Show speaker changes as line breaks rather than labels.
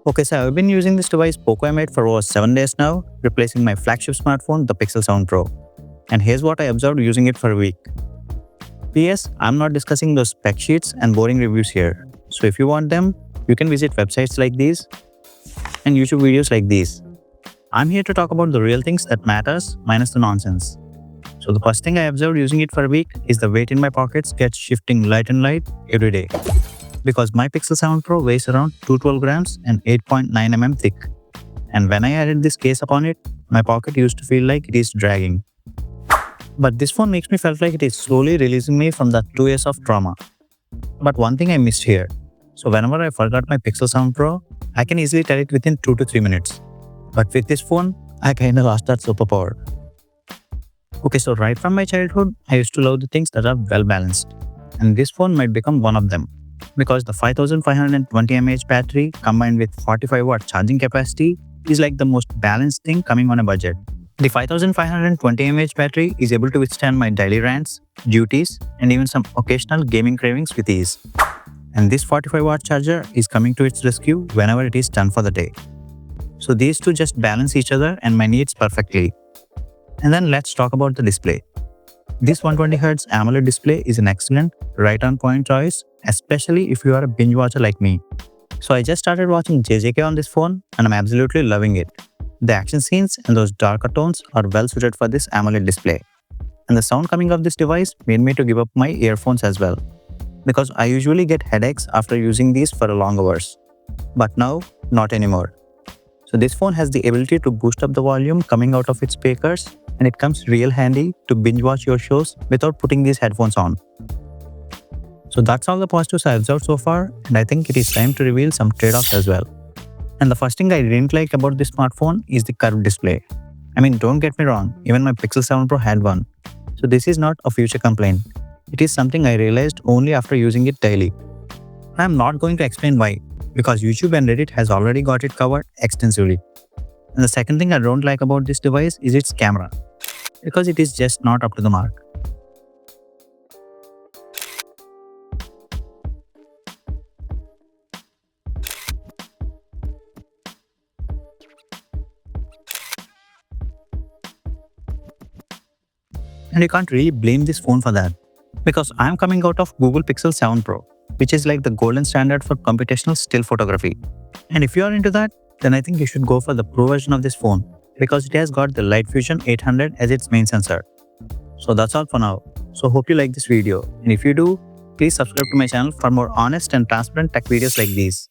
Okay, so I've been using this device POCO M8 for over 7 days now, replacing my flagship smartphone, the Pixel 7 Pro. And here's what I observed using it for a week. P.S. I'm not discussing those spec sheets and boring reviews here. So if you want them, you can visit websites like these and YouTube videos like these. I'm here to talk about the real things that matters minus the nonsense. So the first thing I observed using it for a week is the weight in my pockets gets shifting light and light every day. Because my Pixel 7 Pro weighs around 212 grams and 8.9 mm thick. And when I added this case upon it, my pocket used to feel like it is dragging. But this phone makes me feel like it is slowly releasing me from that 2 years of trauma. But one thing I missed here. So whenever I forgot my Pixel 7 Pro, I can easily tell it within 2 to 3 minutes. But with this phone, I kinda lost that superpower. Okay, so right from my childhood, I used to love the things that are well balanced. And this phone might become one of them. Because the 5520 mAh battery combined with 45-watt charging capacity is like the most balanced thing coming on a budget. The 5520 mAh battery is able to withstand my daily rants, duties, and even some occasional gaming cravings with ease. And this 45-watt charger is coming to its rescue whenever it is done for the day. So these two just balance each other and my needs perfectly. And then let's talk about the display. This 120Hz AMOLED display is an excellent, right-on-point choice, especially if you are a binge watcher like me. So I just started watching JJK on this phone and I'm absolutely loving it. The action scenes and those darker tones are well suited for this AMOLED display. And the sound coming off this device made me to give up my earphones as well. Because I usually get headaches after using these for long hours. But now, not anymore. So this phone has the ability to boost up the volume coming out of its speakers, and it comes real handy to binge watch your shows without putting these headphones on. So that's all the positives I observed so far, and I think it is time to reveal some trade-offs as well. And the first thing I didn't like about this smartphone is the curved display. I mean, don't get me wrong, even my Pixel 7 Pro had one. So this is not a future complaint. It is something I realized only after using it daily. I'm not going to explain why, because YouTube and Reddit has already got it covered extensively. And the second thing I don't like about this device is its camera, because it is just not up to the mark. And you can't really blame this phone for that, because I'm coming out of Google Pixel 7 Pro, which is like the golden standard for computational still photography. And if you are into that, then I think you should go for the Pro version of this phone, because it has got the Light Fusion 800 as its main sensor. So that's all for now. So hope you like this video, and if you do, please subscribe to my channel for more honest and transparent tech videos like these.